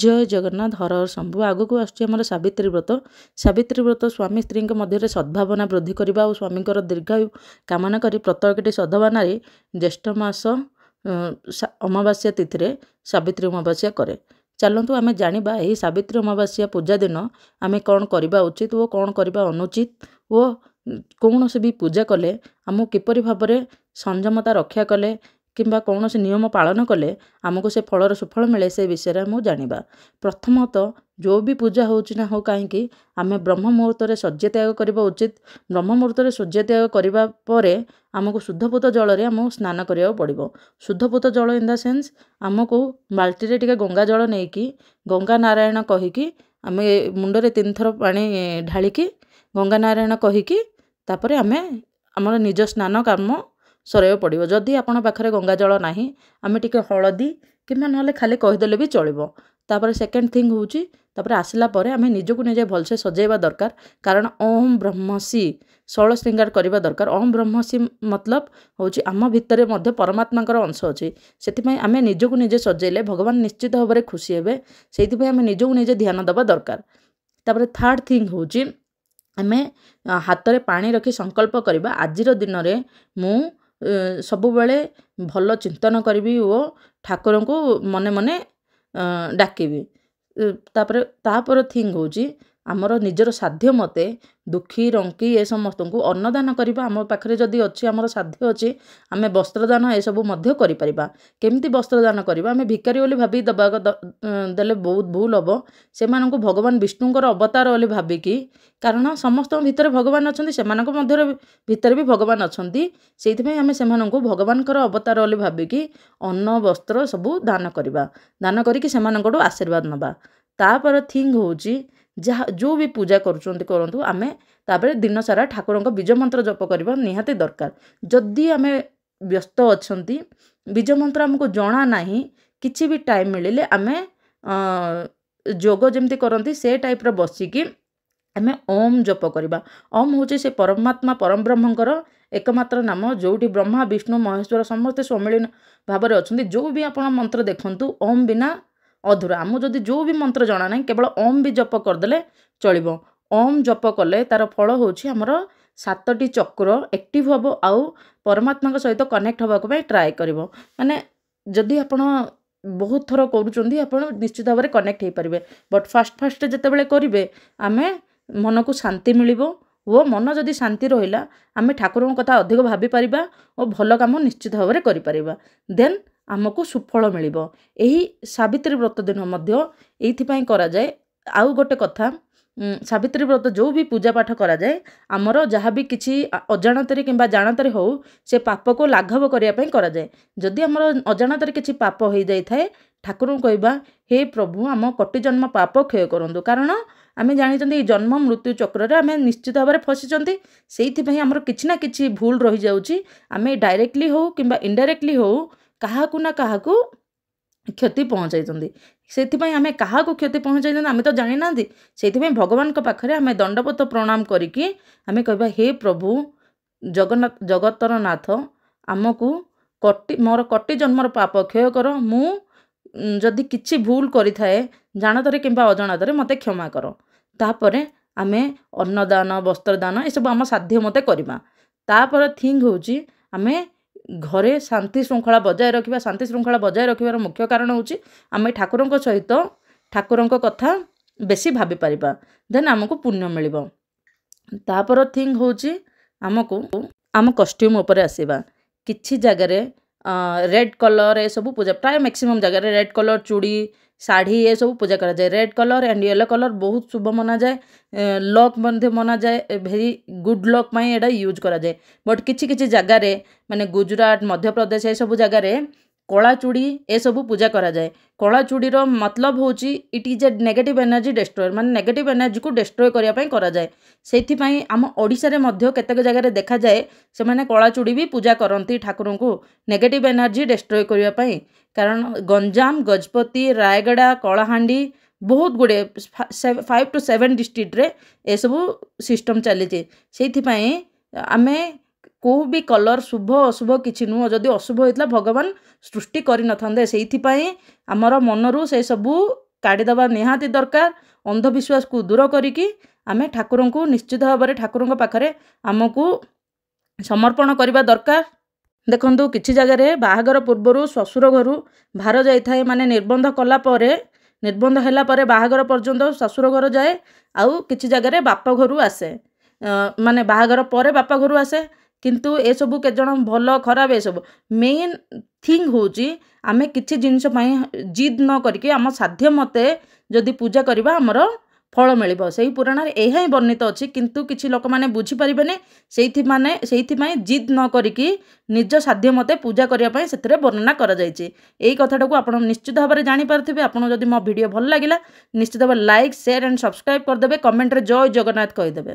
जय जगन्नाथ हर हर शंभु आग को आमर सावित्री व्रत। सावित्री व्रत स्वामी स्त्री मध्य सद्भावना वृद्धि करने और स्वामी दीर्घायु कामना कर प्रत्येकटी सद्भावना ज्येष्ठ मास अमावास्या तिथि सावित्री अमावास्या करे। चलतु आम जाना यही सावित्री अमावास्या पूजा दिन आम कौन करवा उचित और कौन करवा अनुचित और कौन से भी पूजा कले आमको किपरि भाव में संयमता रक्षा कले किंबा कौन से नियम पालन कले आमको से फलर सुफल मिले से विषय में जाना। प्रथमतः जो भी पूजा होची ना हो कहीं आम ब्रह्म मुहूर्त में शଯ୍य त्याग करवा उचित। ब्रह्म मुहूर्त में शଯ୍य त्याग करने पर आमको शुद्धपूत जल आमको स्नान करा पड़ो। शुद्धपूत जल इन द सेन्स आमको बाल्टी टे गंगा जल नहीं कि गंगा नारायण कहीकि आम मुंडरे 3 थर पानी ढालिकी गंगा नारायण कहीकि तापर आम आमर निज स्नान काम सर पड़ो। जदि आपण पाखे गंगा जल ना आम टे हलदी कि ना खाली कहीदेले भी चलो। तापर सेकेंड थिंग हूँ तापर आसला आम निजक निजे भलसे सजेवा दरकार। कारण ओम ब्रह्मसी षोल श्रृंगार करवा दरकार। ओम ब्रह्मसी मतलब हूँ आम भितर मध्य परमात्मा अंश अच्छी से आम निजक निजे सजेले भगवान निश्चित भाव में खुशी हे से आम निजक निजे ध्यान देवा दरकार। तापर थर्ड थिंग हूँ आम हाथ में पानी रखी संकल्प करवा आजिर दिन में मु सबु बेले भल चिंतन करी और ठाकुर को मने मने डाकिबी। तापर थिंग हूँ आमर निजर साध्य मते दुखी रंकी ए समस्त को अन्नदान करवा। आम पाखे जदि अच्छी आमर साध्य अच्छी आम वस्त्रदान ए सबू करें। केमती वस्त्रदान करवा आम भिकारी बोली भाभी दबा देले बहुत भूल हम। से भगवान विष्णुंकर अवतार बोली भाविकी कारण समस्त भितर भगवान अच्छा से भितर भी भगवान अच्छा से आम से भगवान अवतार बोली भाविकी अन्न वस्त्र सबू दान करवा। दान करके आशीर्वाद नवा। तापर थिंग हूँ जहाँ जो भी पूजा करूँ आम तापर दिन सारा ठाकुर बीज मंत्र जप करवा निहाती दरकार। जदि आम व्यस्त अच्छा बीज मंत्र आमको जना ना किसी भी टाइम मिले आम जोग जमती करती से टाइप बसिकी आम ओम जप करवा। ओम हूँ से परमात्मा परम ब्रह्मंकर एकमात्र नाम जोटी ब्रह्मा विष्णु महेश्वर समस्ते सम्मिलन भाव में अच्छा। जो भी आप मंत्र देखूँ ओम बिना अधूरा। आम जदि जो भी मंत्र जना ना केवल ओम भी जप करदे चलो। ओम जप कले तार फल हूँ आमर 7टी चक्र एक्टिव हम आउ परमात्मा सहित कनेक्ट होगा ट्राए कर माने जदि आपण बहुत थर कर निश्चित भाव में कनेक्ट हो पारे। बट फास्ट जिते करेंगे आम मन को शांति मिल वो मन जदि शांति रहा आम ठाकुर कथा अधिक भाभी पारिबा और भल काम निश्चित भाव में करें। देन आमको सुफल मिल। यही सावित्री व्रत दिन मध्य ये करा जाए। आउ गोटे कथा सावित्री व्रत जो भी पूजा पाठ करा जाए आमर जहाँ भी किसी अजाणत कि जानत हो से पाप को लाघव करने करा जाए। जदि आमर अजाणत किसी पाप हो जाए ठाकुर कहवा हे प्रभु आम कोटि जन्म पाप क्षय करूँ। कारण आम जानी जन्म मृत्यु चक्र आम निश्चित भाव में फसी से आमर किसी ना कि भूल रही जाऊँगी। आम डायरेक्टली हो कि इनडायरेक्टली हो क्या क्या क्षति पहुँचाई से आम क्या क्षति पहुँचाई आम तो जानी ना से भगवान पाखे आम दंडपत प्रणाम करिकी आम कहवा हे प्रभु जगन्नाथ जगतर नाथ आमको मोर कोटि जन्मर पाप क्षय कर। मु जदि किछि भूल करि थाए जानतरे किंबा अजाणतरे मते क्षमा कर। तापरे आमे अन्नदान वस्त्रदान ये सब आम साध्य मते करवा। तापर थिंग होची आमे घरे शांति श्रृंखला बजाय रखा। शांति श्रृंखला बजाय रखार मुख्य कारण हूँ आम ठाकुर सहित ठाकुर कथा बेसी भाभी पारिबा। देन आमको पुण्य मिल। तापर थिंग हूँ आमको आम कस्ट्यूम उपरे आसीबा। किछि जगार रेड कलर ए सब पूजा प्राय मैक्सिमम जगह रेड कलर चूड़ी साड़ी ये सब पूजा करा जाए। Red colour and yellow colour बहुत शुभ मना जाए। लक मना जाए भेरी गुड लक में एटा यूज करा जाए। बट किछि किछि जगार माने गुजरात मध्य प्रदेश ये सब जगार कला चूड़ी ए सब पूजा करा जाए। कला चूड़ीर मतलब हूँ it is a negative energy destroyer माने नेगेटिव एनर्जी को डिस्ट्रॉय करने करा जाए। से आम ओडिशा रे मध्य केतेक जगह देखा जाए से माने कला चूड़ी भी पूजा करती ठाकुर को नेगेटिव एनर्जी डिस्ट्रॉय करने। कारण गंजाम गजपति रायगड़ा कलाहांडी बहुत गुड़े 5 to 7 डिस्ट्रिक्ट रे ए सब सिस्टम चली से आमे को भी कलर शुभ अशुभ किसी नुह। जदि अशुभ होता भगवान सृष्टि कर नथांदे से आमर मनरू से सबू କାଢ଼ିଦେବା ନିହାତି ଦରକାର। ଅନ୍ଧବିଶ୍ୱାସକୁ ଦୂର କରିକି ଆମେ ଠାକୁରଙ୍କୁ ନିଶ୍ଚିତ ଭାବରେ ଠାକୁରଙ୍କ ପାଖରେ ଆମକୁ ସମର୍ପଣ କରିବା ଦରକାର। ଦେଖନ୍ତୁ କିଛି ଜାଗାରେ ବାହାଘର ପୂର୍ବରୁ ଶ୍ୱଶୁର ଘରୁ ଭାର ଯାଇଥାଏ, ମାନେ ନିର୍ବନ୍ଧ କଲା ପରେ, ନିର୍ବନ୍ଧ ହେଲା ପରେ ବାହାଘର ପର୍ଯ୍ୟନ୍ତ ଶ୍ୱଶୁର ଘର ଯାଏ, ଆଉ କିଛି ଜାଗାରେ ବାପ ଘରୁ ଆସେ, ମାନେ ବାହାଘର ପରେ ବାପ ଘରୁ ଆସେ। କିନ୍ତୁ ଏସବୁ କେତେଜଣ ଭଲ ଖରାପ, ଏସବୁ ମେନ୍ ଥିଙ୍ଗ ହେଉଛି ଆମେ କିଛି ଜିନିଷ ପାଇଁ ଜିଦ୍ ନ କରିକି ଆମ ସାଧ୍ୟ ମତେ ଯଦି ପୂଜା କରିବା ଆମର ଫଳ ମିଳିବ। ସେହି ପୁରାଣରେ ଏହା ହିଁ ବର୍ଣ୍ଣିତ ଅଛି। କିନ୍ତୁ କିଛି ଲୋକମାନେ ବୁଝିପାରିବେନି, ସେଇଥିପାଇଁ ଜିଦ୍ ନ କରିକି ନିଜ ସାଧ୍ୟ ମତେ ପୂଜା କରିବା ପାଇଁ ସେଥିରେ ବର୍ଣ୍ଣନା କରାଯାଇଛି। ଏଇ କଥାଟାକୁ ଆପଣ ନିଶ୍ଚିତ ଭାବରେ ଜାଣିପାରୁଥିବେ। ଆପଣ ଯଦି ମୋ ଭିଡ଼ିଓ ଭଲ ଲାଗିଲା ନିଶ୍ଚିତ ଭାବରେ ଲାଇକ୍, ସେୟାର ଆଣ୍ଡ ସବସ୍କ୍ରାଇବ୍ କରିଦେବେ। କମେଣ୍ଟରେ ଜୟ ଜଗନ୍ନାଥ କହିଦେବେ।